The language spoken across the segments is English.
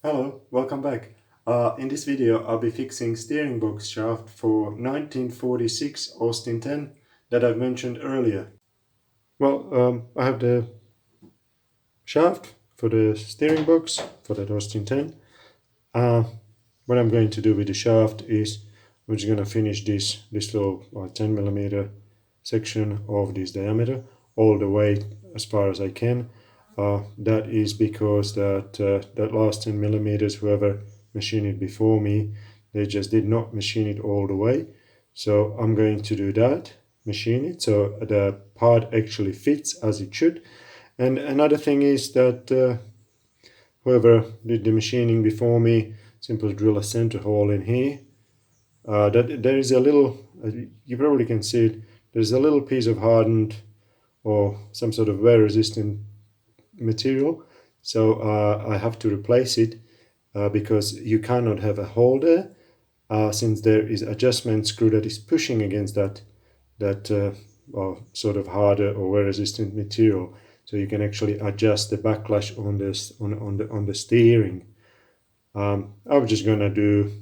Hello, welcome back. In this video I'll be fixing steering box shaft for 1946 Austin 10 that I've mentioned earlier. I have the shaft for the steering box for that Austin 10. What I'm going to do with the shaft is I'm just going to finish this little 10mm section of this diameter all the way as far as I can. That is because that last 10 millimeters, whoever machined it before me, they just did not machine it all the way. So I'm going to do that, machine it so the part actually fits as it should. And another thing is that whoever did the machining before me simply drill a center hole in here. That there is a little, you probably can see it, there's a little piece of hardened or some sort of wear resistant material, so I have to replace it because you cannot have a hole there since there is adjustment screw that is pushing against that sort of harder or wear resistant material, so you can actually adjust the backlash on this on the steering. I'm just gonna do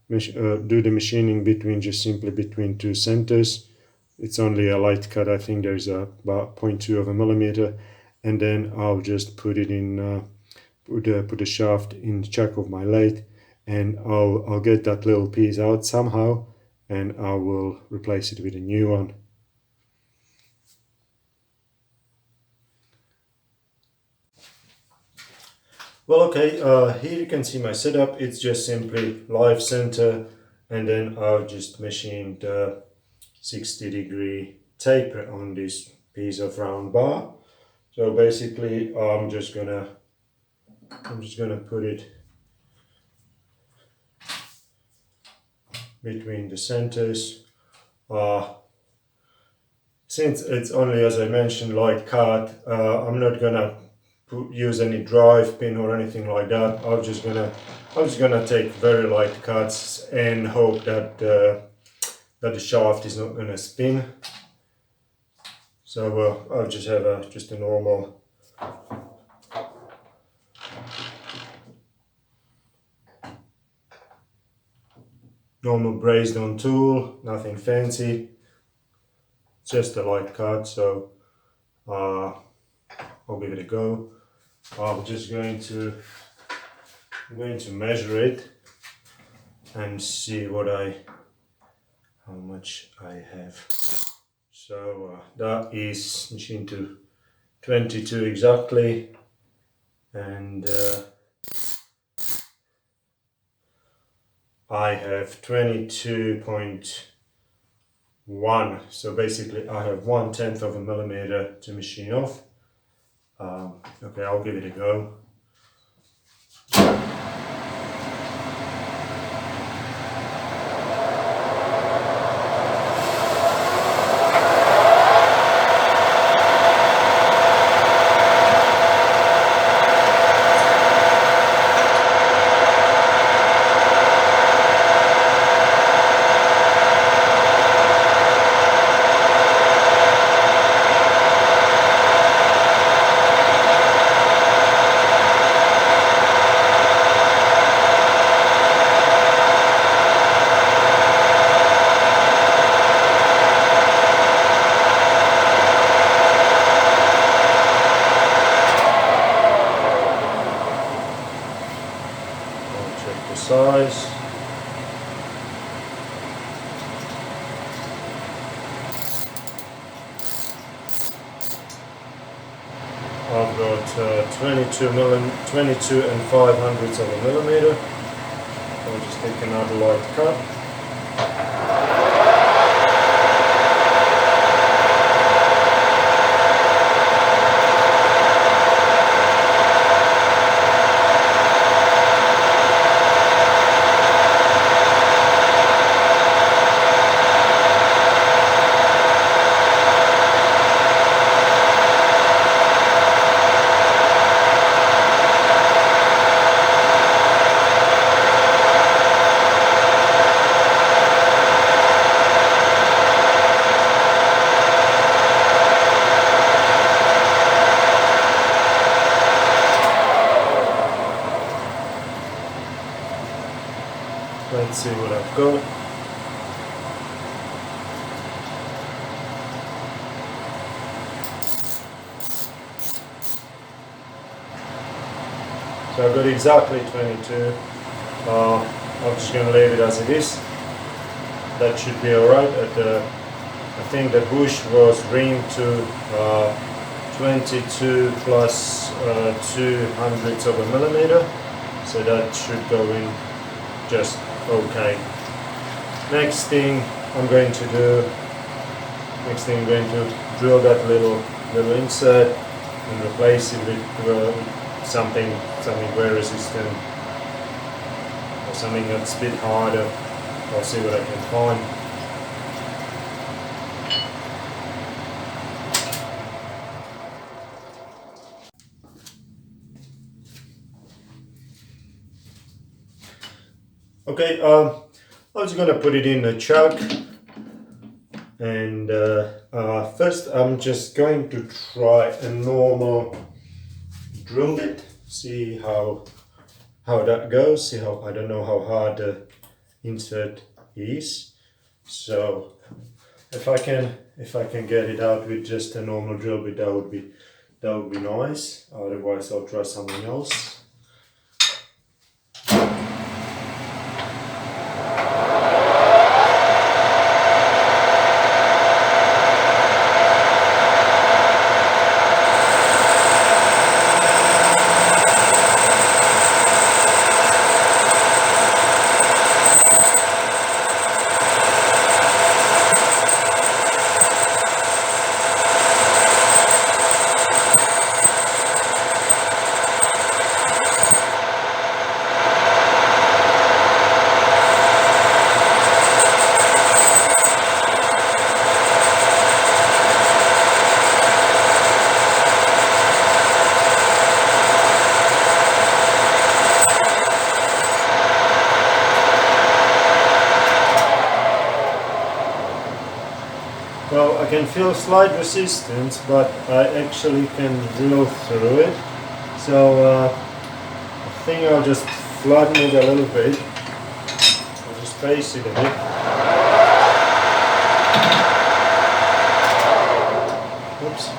the machining simply between two centers. It's only a light cut. I think there's about 0.2 of a millimeter, and then I'll just put it in, put the shaft in the chuck of my lathe, and I'll get that little piece out somehow, and I will replace it with a new one. Well, okay, here you can see my setup. It's just simply live center, and then I've just machined 60-degree taper on this piece of round bar. So basically I'm just gonna put it between the centers. Since it's only, as I mentioned, light cut, I'm not gonna use any drive pin or anything like that. I'm just gonna take very light cuts and hope that the shaft is not gonna spin. So I'll just have just a normal brazed on tool, nothing fancy, just a light cut. So I'll give it a go. I'm going to measure it and see how much I have. So that is machined to 22 exactly, and I have 22.1, so basically I have 1/10 of a millimeter to machine off. Okay, I'll give it a go. Check the size. I've got 22 and 5/100 of a millimeter. I'll just take another light cut. what I've got. So I've got exactly 22. I'm just going to leave it as it is. That should be alright. I think the bush was rimmed to 22 plus 2/100 of a millimeter, so that should go in just okay. Next thing I'm going to drill that little insert and replace it with something wear resistant or something that's a bit harder. I'll see what I can find. Okay, I'm just gonna put it in a chuck, and first I'm just going to try a normal drill bit, see how that goes. See how, I don't know how hard the insert is, so if I can get it out with just a normal drill bit, that would be nice. Otherwise I'll try something else. Well, I can feel slight resistance, but I actually can drill through it. So I think I'll just flatten it a little bit. I'll just face it a bit. Oops.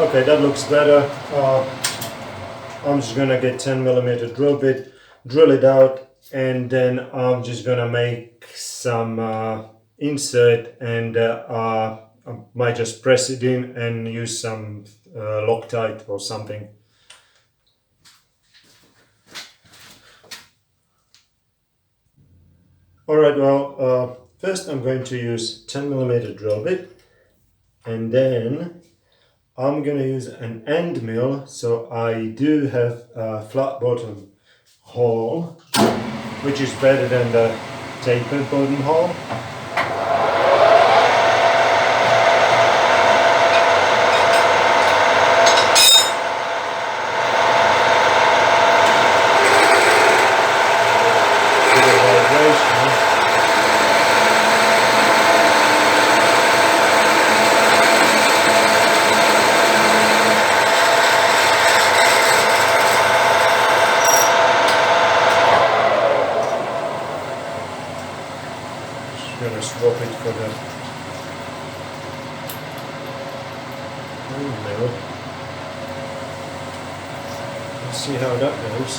Okay, that looks better. I'm just gonna get 10mm drill bit, drill it out, and then I'm just gonna make some insert, and I might just press it in and use some Loctite or something. Alright, well, first I'm going to use 10mm drill bit, and then I'm going to use an end mill, so I do have a flat bottom hole, which is better than the tapered bottom hole. I'm going to swap it for the mill. Let's see how that goes.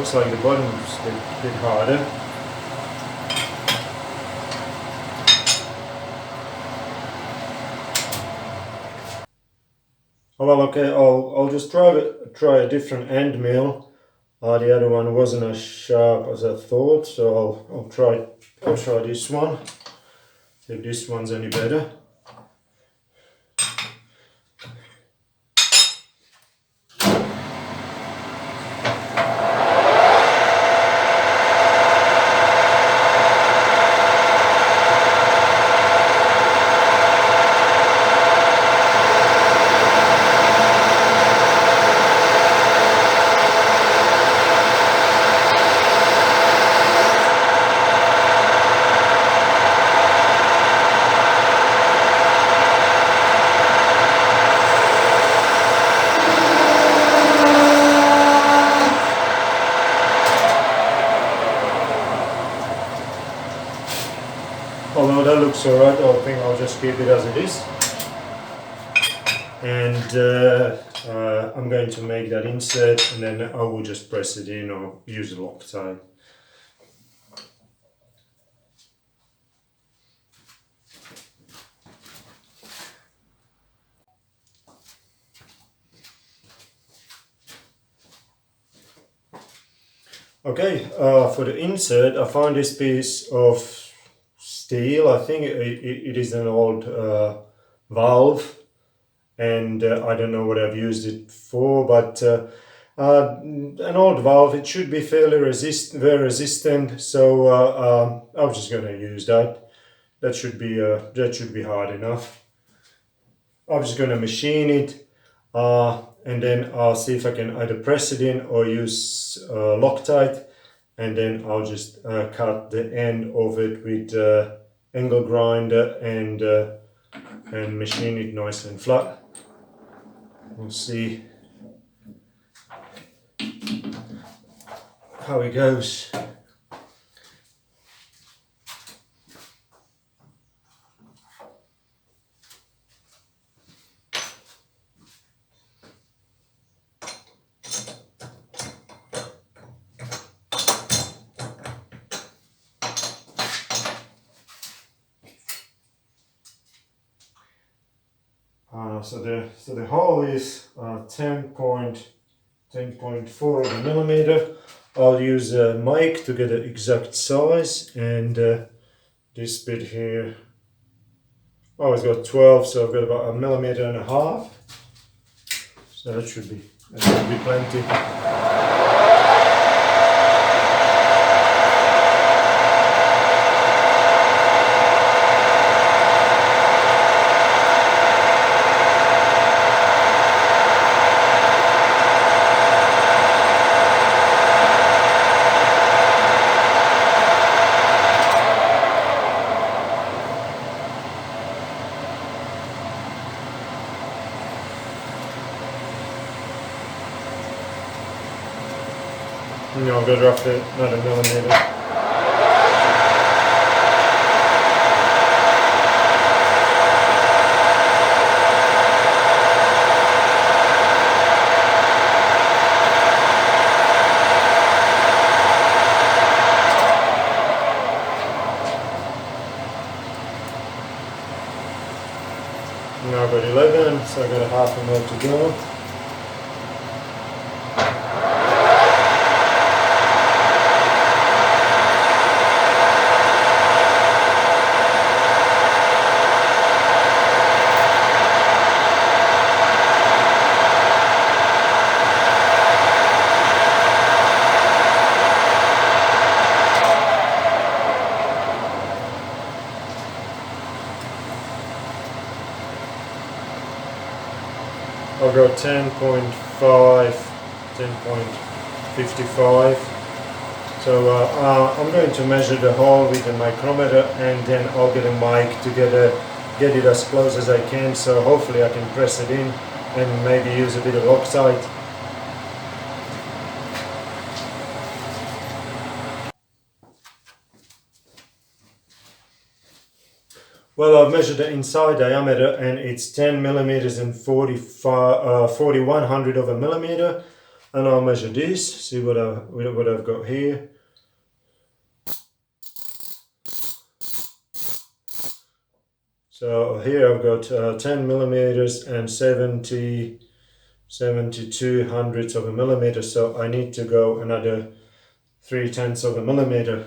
looks like the bottom is a bit harder. Oh well, okay, I'll just try a different end mill. The other one wasn't as sharp as I thought, so I'll try this one. See if this one's any better. Although that looks alright, I think I'll just keep it as it is. And I'm going to make that insert, and then I will just press it in or use a Loctite. Okay, for the insert, I found this piece of steel. I think it is an old valve, and I don't know what I've used it for, but an old valve, it should be fairly very resistant, so I'm just going to use that. That should be hard enough. I'm just going to machine it, and then I'll see if I can either press it in or use Loctite, and then I'll just cut the end of it with angle grinder and machine it nice and flat. We'll see how it goes. So the hole is 10.4 millimeter. I'll use a mic to get the exact size, and this bit here, oh, it's got 12, so I've got about 1.5 millimeters. So that should be plenty. No, I've got roughly another millimeter. Now I've got 11, so I've got a 0.5 mil to go. I'll go 10.5, 10.55. So I'm going to measure the hole with the micrometer, and then I'll get a mic to get it as close as I can, so hopefully I can press it in and maybe use a bit of Loctite. Well, I've measured the inside diameter, and it's 10 millimeters and 4100 of a millimeter. And I'll measure this, see what I've got here. So here I've got 10 millimeters and 72 hundredths of a millimeter, so I need to go another 3/10 of a millimeter.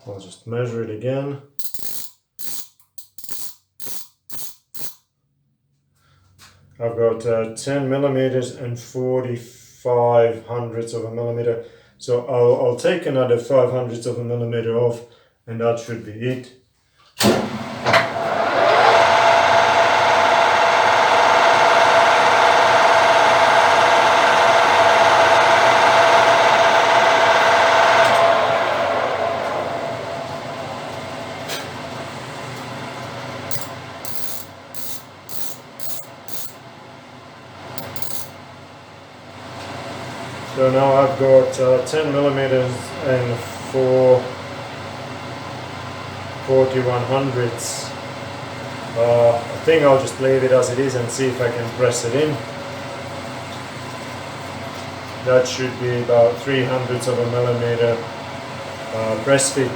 I'll just measure it again. I've got 10 millimeters and 45 hundredths of a millimeter. So I'll take another 5 hundredths of a millimeter off, and that should be it. So now I've got 10 millimeters and 41 hundredths. I think I'll just leave it as it is and see if I can press it in. That should be about 3 hundredths of a millimeter press fit.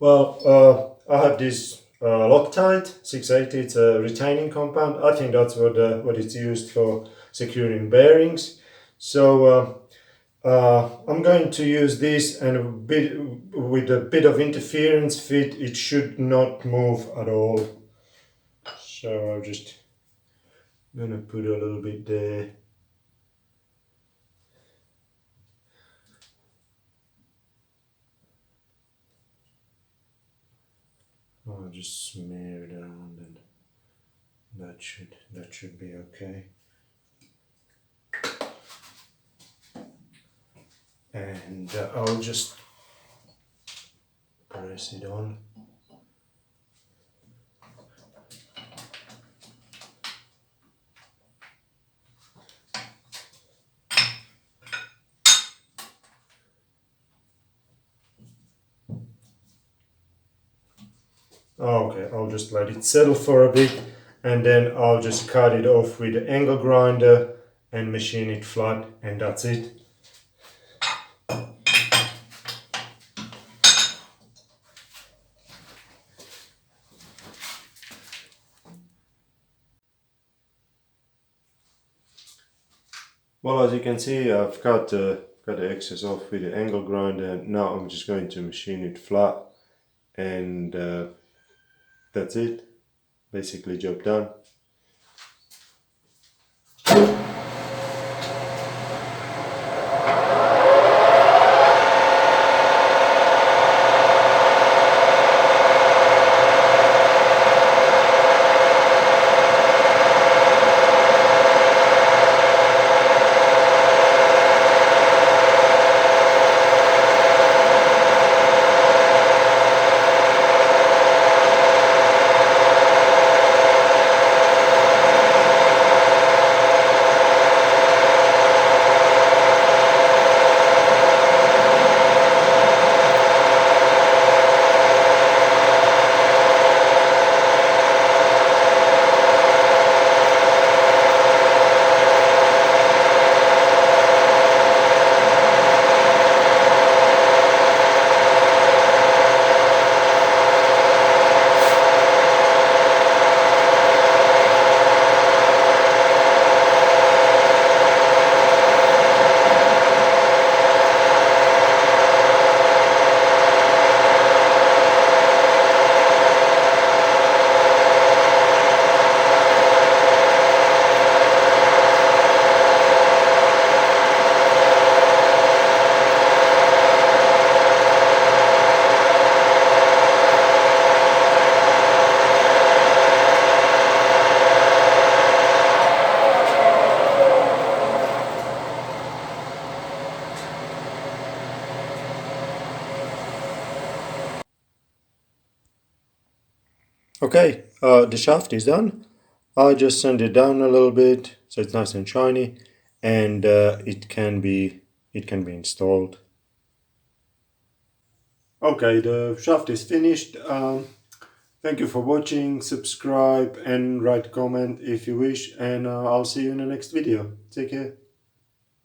Well, I have this Loctite 680. It's a retaining compound. I think that's what it's used for securing bearings. So I'm going to use this, and with a bit of interference fit, it should not move at all. So I'm just gonna put a little bit there. I'll just smear it around, and that should be okay. And I'll just press it on. Okay, I'll just let it settle for a bit, and then I'll just cut it off with the angle grinder and machine it flat, and that's it. Well, as you can see, I've got the excess off with the angle grinder. Now I'm just going to machine it flat, and that's it. Basically, job done. Okay, the shaft is done. I just sand it down a little bit so it's nice and shiny, and it can be installed. Okay, the shaft is finished. Thank you for watching. Subscribe and write comment if you wish, and I'll see you in the next video. Take care.